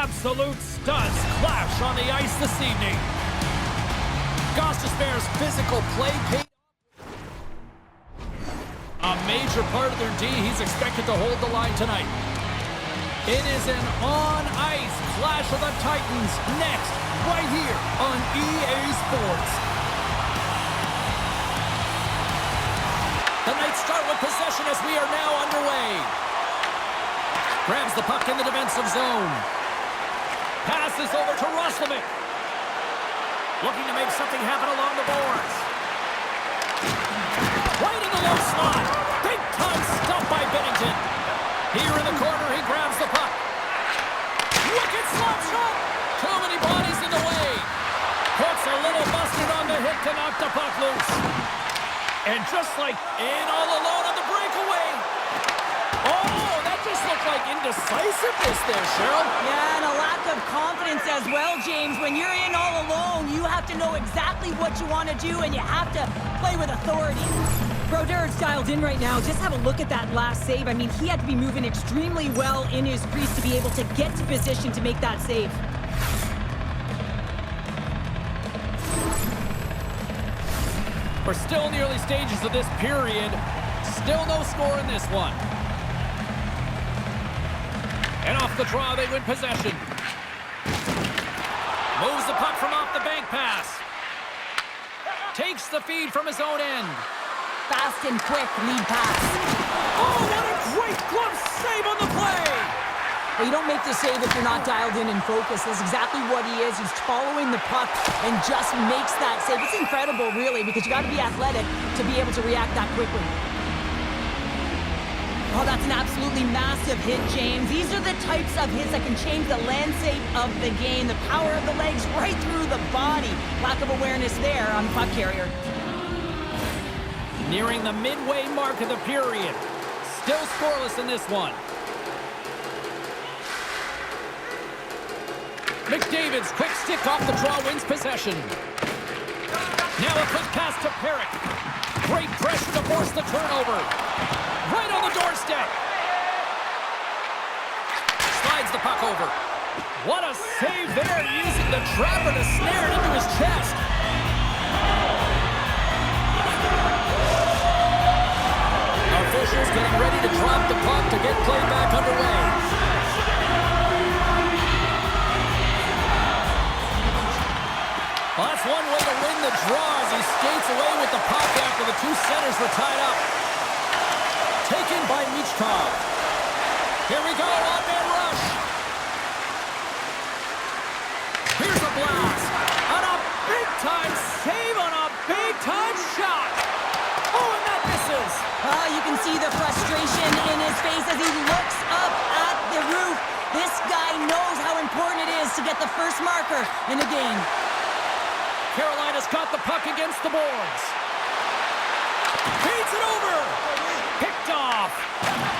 absolute studs clash on the ice this evening. Gostisbehere's physical play paid a major part of their D. He's expected to hold the line tonight. It is an on-ice clash of the Titans next, right here on EA Sports. The Knights start with possession as we are now underway. Grabs the puck in the defensive zone. Passes over to Roslovic. Looking to make something happen along the boards. Right in the low slot. Big time stuff by Binnington. Here in the corner, he grabs the puck. Wicked slap shot. Too many bodies in the way. Puts a little mustard on the hit to knock the puck loose. And just like in all alone on the breakaway. Oh, that just looked like indecisiveness there, Cheryl. Yeah, and a lack of confidence as well, James. When you're in all alone, you have to know exactly what you want to do, and you have to play with authority. Brodeur's dialed in right now. Just have a look at that last save. I mean, he had to be moving extremely well in his crease to be able to get to position to make that save. We're still in the early stages of this period. Still no score in this one. And off the draw, they win possession. Moves the puck from off the bank pass. Takes the feed from his own end. Fast and quick lead pass. Oh, what a great glove save on the play! Well, you don't make the save if you're not dialed in and focused. That's exactly what he is. He's following the puck and just makes that save. It's incredible, really, because you got to be athletic to be able to react that quickly. Oh, that's an absolutely massive hit, James. These are the types of hits that can change the landscape of the game. The power of the legs right through the body. Lack of awareness there on the puck carrier. Nearing the midway mark of the period. Still scoreless in this one. McDavid's quick stick off the draw wins possession. Now a quick pass to Perrick. Great pressure to force the turnover. Right on the doorstep. Slides the puck over. What a save there, using the trapper to snare it into his chest. Officials getting ready to drop the puck to get play back underway. Well, that's one way to win the draw as he skates away with the puck after the two centers were tied up. Taken by Nicht. Here we go, on-man rush. Here's a blast. On a big-time save on a big-time shot. Oh, and that misses. You can see the frustration in his face as he looks up at the roof. This guy knows how important it is to get the first marker in the game. Carolina's got the puck against the boards. Feeds it over. Picked off.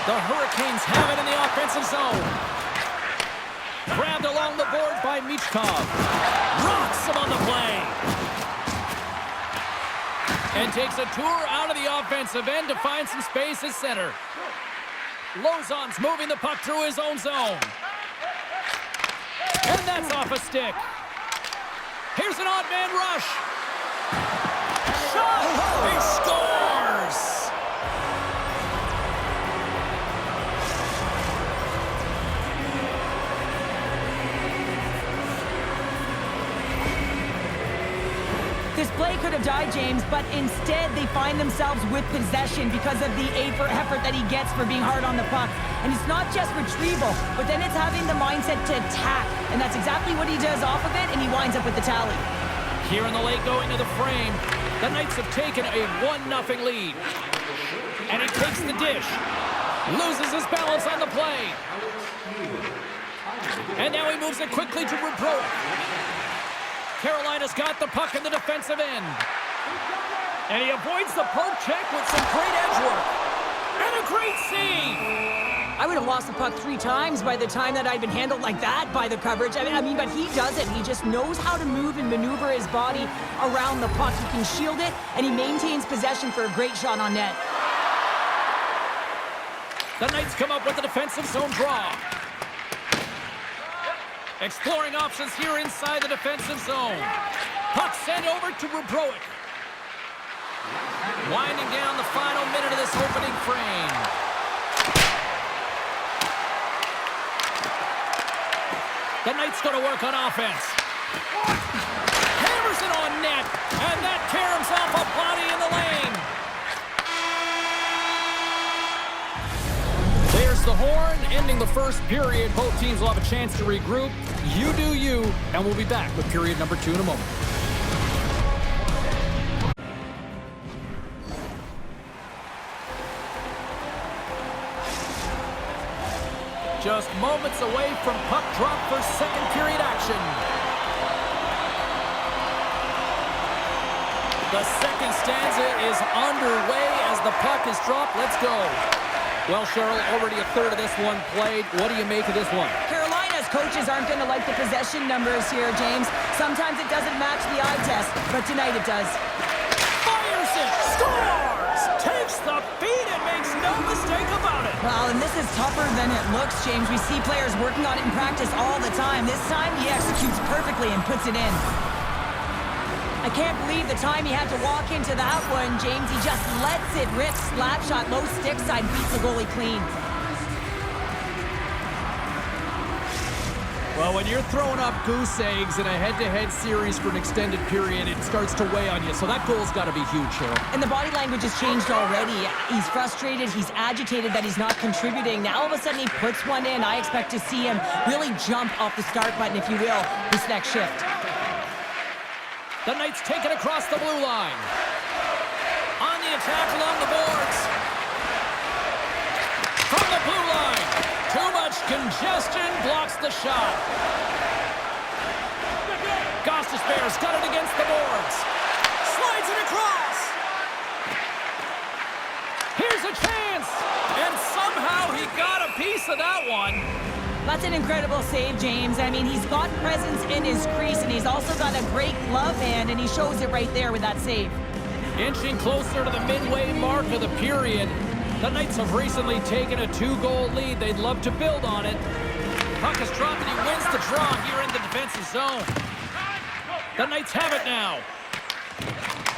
The Hurricanes have it in the offensive zone. Grabbed along the board by Michkov. Rocks him on the play. And takes a tour out of the offensive end to find some space at center. Lozon's moving the puck through his own zone. And that's off a stick. Here's an odd man rush. Shot! He scores! This play could have died, James, but instead they find themselves with possession because of the effort that he gets for being hard on the puck. And it's not just retrieval, but then it's having the mindset to attack. And that's exactly what he does off of it, and he winds up with the tally. Here in the late going of the frame, the Knights have taken a 1-0 lead. And he takes the dish. Loses his balance on the play. And now he moves it quickly to Rubro. Carolina's got the puck in the defensive end. And he avoids the poke check with some great edge work. And a great save! I would have lost the puck 3 times by the time that I'd been handled like that by the coverage. I mean, but he does it. He just knows how to move and maneuver his body around the puck. He can shield it, and he maintains possession for a great shot on net. The Knights come up with a defensive zone draw. Exploring options here inside the defensive zone. Puck sent over to Rubrowick. Winding down the final minute of this opening frame. The Knight's going to work on offense. Hammers it on net, and that caroms off a body in the lane. There's the horn, ending the first period. Both teams will have a chance to regroup. You do you, and we'll be back with period number 2 in a moment. Just moments away from puck drop for second period action. The second stanza is underway as the puck is dropped. Let's go. Well, Cheryl, already a third of this one played. What do you make of this one? Carolina's coaches aren't going to like the possession numbers here, James. Sometimes it doesn't match the eye test, but tonight it does. Fires it! Scores! Takes the feed and makes no mistake about it. Well, and this is tougher than it looks, James. We see players working on it in practice all the time. This time, he executes perfectly and puts it in. I can't believe the time he had to walk into that one, James. He just lets it rip. Slap shot, low stick side, beats the goalie clean. Well, when you're throwing up goose eggs in a head-to-head series for an extended period, it starts to weigh on you. So that goal's got to be huge, Cheryl. And the body language has changed already. He's frustrated. He's agitated that he's not contributing. Now, all of a sudden, he puts one in. I expect to see him really jump off the start button, if you will, this next shift. The Knights take it across the blue line. On the attack along the boards. From the blue line. Too much congestion blocks the shot. Gostisbehere's got it against the boards. Slides it across. Here's a chance. And somehow he got a piece of that one. That's an incredible save, James. I mean, he's got presence in his crease, and he's also got a great glove hand, and he shows it right there with that save. Inching closer to the midway mark of the period. The Knights have recently taken a 2-goal lead. They'd love to build on it. Puck is dropped, and he wins the draw here in the defensive zone. The Knights have it now.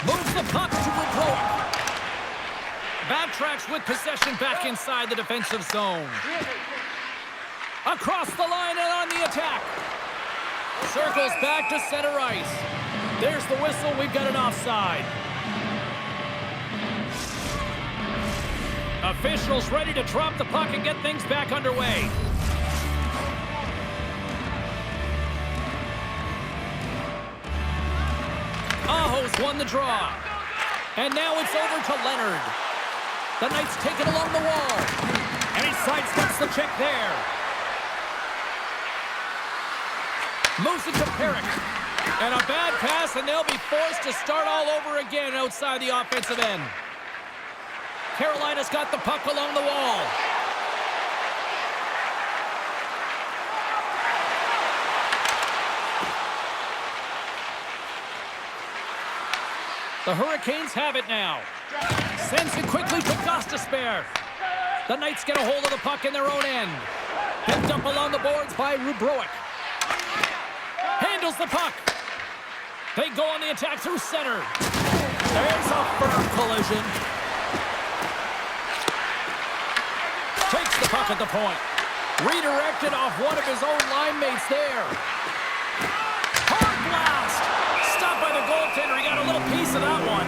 Moves the puck to Rubrowick. Backtracks with possession back inside the defensive zone. Across the line and on the attack. Circles back to center ice. There's the whistle. We've got an offside. Officials ready to drop the puck and get things back underway. Aho's won the draw. And now it's over to Leonard. The Knights take it along the wall. And he sidesteps the check there. Moves it to Perrick. And a bad pass, and they'll be forced to start all over again outside the offensive end. Carolina's got the puck along the wall. The Hurricanes have it now. Sends it quickly to Gostisbehere. The Knights get a hold of the puck in their own end. Picked up along the boards by Rubrowick. Handles the puck. They go on the attack through center. There's a firm collision. Takes the puck at the point. Redirected off one of his own line mates there. Hard blast. Stopped by the goaltender. He got a little piece of that one.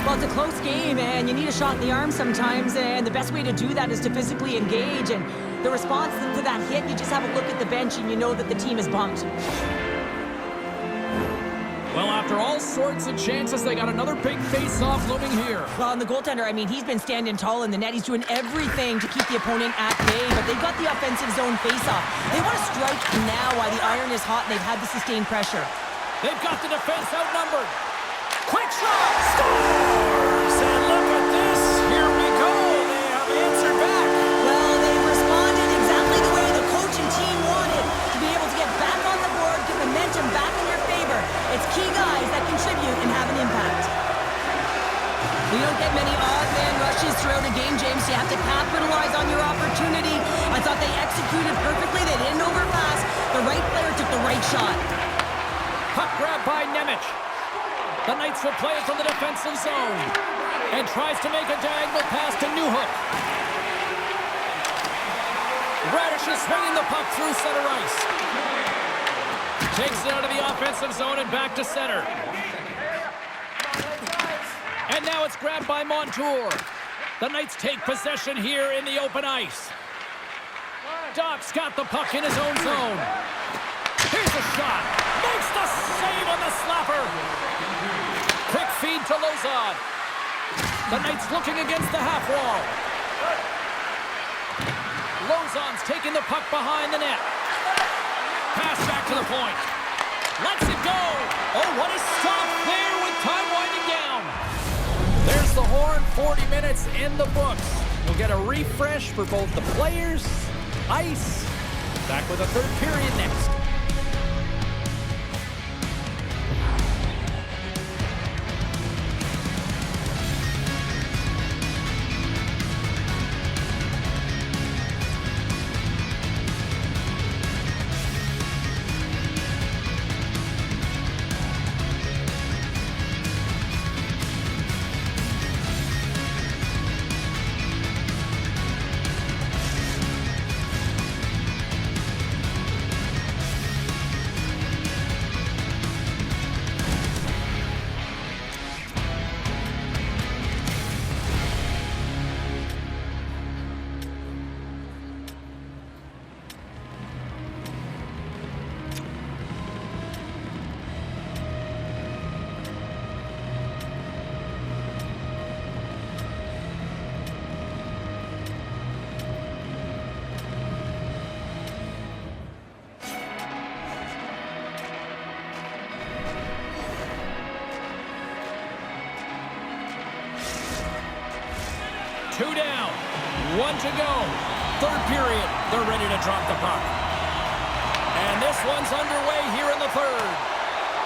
Well, it's a close game, and you need a shot in the arm sometimes, and the best way to do that is to physically engage, and the response to that hit, you just have a look at the bench, and you know that the team is bumped. Well, after all sorts of chances, they got another big face-off looming here. Well, and the goaltender, I mean, he's been standing tall in the net. He's doing everything to keep the opponent at bay, but they've got the offensive zone face-off. They want to strike now while the iron is hot, and they've had the sustained pressure. They've got the defense outnumbered. Quick shot! Scores! And look at this. Here we go. They have answered back. Well, they responded exactly the way the coach and team wanted, to be able to get back on the board, get momentum back in your favor. It's key guys that contribute and have an impact. You don't get many odd man rushes throughout a game, James. You have to capitalize on your opportunity. I thought they executed shot. Puck grab by Nemec. The Knights will play it from the defensive zone. And tries to make a diagonal pass to Newhook. Radish is swinging the puck through center ice. Takes it out of the offensive zone and back to center. And now it's grabbed by Montour. The Knights take possession here in the open ice. Doc's got the puck in his own zone. Here's a shot. Makes the save on the slapper. Quick feed to Lozon. The Knights looking against the half wall. Lozon's taking the puck behind the net. Pass back to the point. Lets it go. Oh, what a stop there with time winding down. There's the horn. 40 minutes in the books. We'll get a refresh for both the players, ice. Back with a third period next. Two down, one to go. Third period, they're ready to drop the puck. And this one's underway here in the third.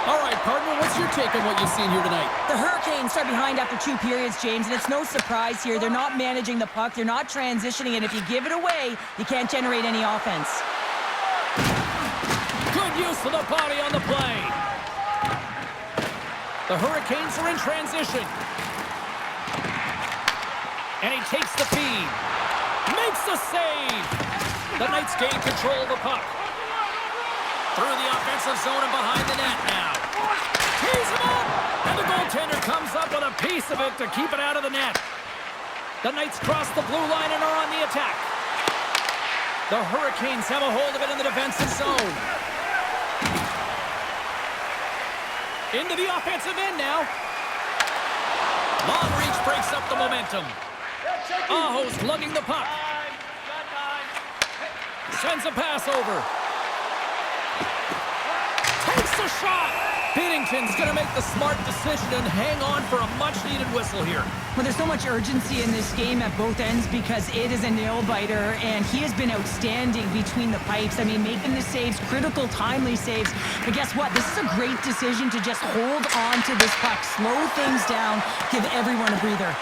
All right, partner, what's your take on what you've seen here tonight? The Hurricanes start behind after 2 periods, James, and it's no surprise here. They're not managing the puck. They're not transitioning, and if you give it away, you can't generate any offense. Good use of the body on the play. The Hurricanes are in transition. And he takes the feed. Makes the save. The Knights gain control of the puck. Through the offensive zone and behind the net now. Tees him up! And the goaltender comes up with a piece of it to keep it out of the net. The Knights cross the blue line and are on the attack. The Hurricanes have a hold of it in the defensive zone. Into the offensive end now. Long reach breaks up the momentum. Aho's lugging the puck. Sends a pass over. Takes a shot. Binnington's going to make the smart decision and hang on for a much-needed whistle here. Well, there's so much urgency in this game at both ends because it is a nail-biter, and he has been outstanding between the pipes. I mean, making the saves, critical, timely saves. But guess what? This is a great decision to just hold on to this puck, slow things down, give everyone a breather.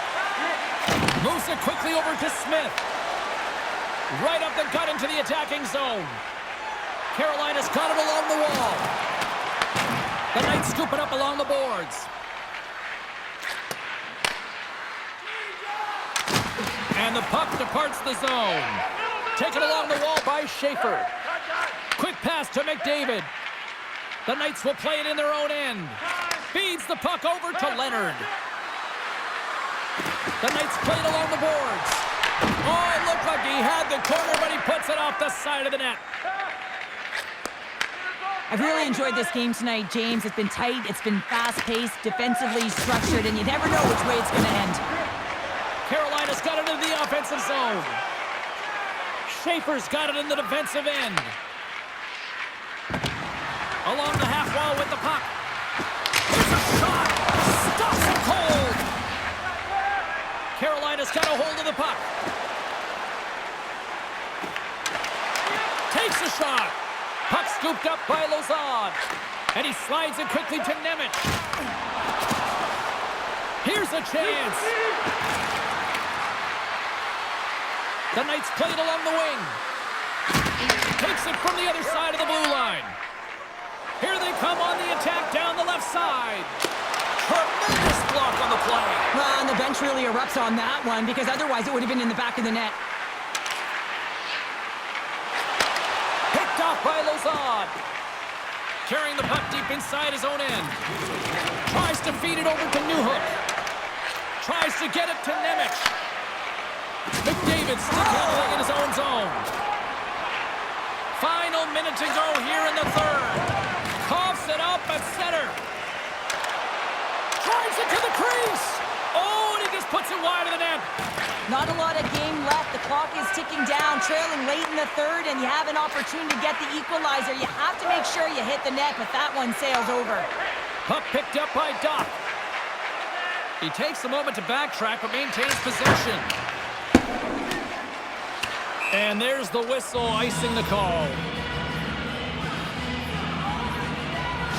Moves it quickly over to Smith. Right up the gut into the attacking zone. Carolina's got it along the wall. The Knights scoop it up along the boards. And the puck departs the zone. Taken along the wall by Schaefer. Quick pass to McDavid. The Knights will play it in their own end. Feeds the puck over to Leonard. The Knights played along the boards. Oh, it looked like he had the corner, but he puts it off the side of the net. I've really enjoyed this game tonight, James. It's been tight, it's been fast-paced, defensively structured, and you never know which way it's going to end. Carolina's got it in the offensive zone. Schaefer's got it in the defensive end. Along the half wall with the puck. Here's a shot. Stops it cold. Carolina's got a hold of the puck. Takes a shot. Puck scooped up by Lozon. And he slides it quickly to Nemec. Here's a chance. The Knights played along the wing. Takes it from the other side of the blue line. Here they come on the attack down the left side. Tremendous block on the play. Well, and the bench really erupts on that one because otherwise it would have been in the back of the net. Picked off by Lazard. Carrying the puck deep inside his own end. Tries to feed it over to Newhook. Tries to get it to Nemec. McDavid still handling in his own zone. Final minute to go here in the third. Coughs it up at center. Drives it to the crease. Oh, and he just puts it wide of the net. Not a lot of game left. The clock is ticking down, trailing late in the third, and you have an opportunity to get the equalizer. You have to make sure you hit the net, but that one sails over. Puck picked up by Doc. He takes a moment to backtrack, but maintains possession. And there's the whistle, icing the call.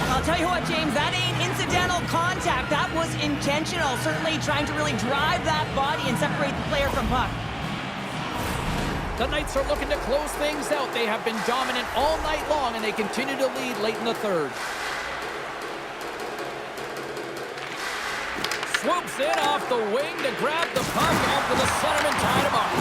I'll tell you what, James, that ain't incidental contact. That was intentional, certainly trying to really drive that body and separate the player from puck. The Knights are looking to close things out. They have been dominant all night long, and they continue to lead late in the third. Swoops in off the wing to grab the puck after the centerman tied him up.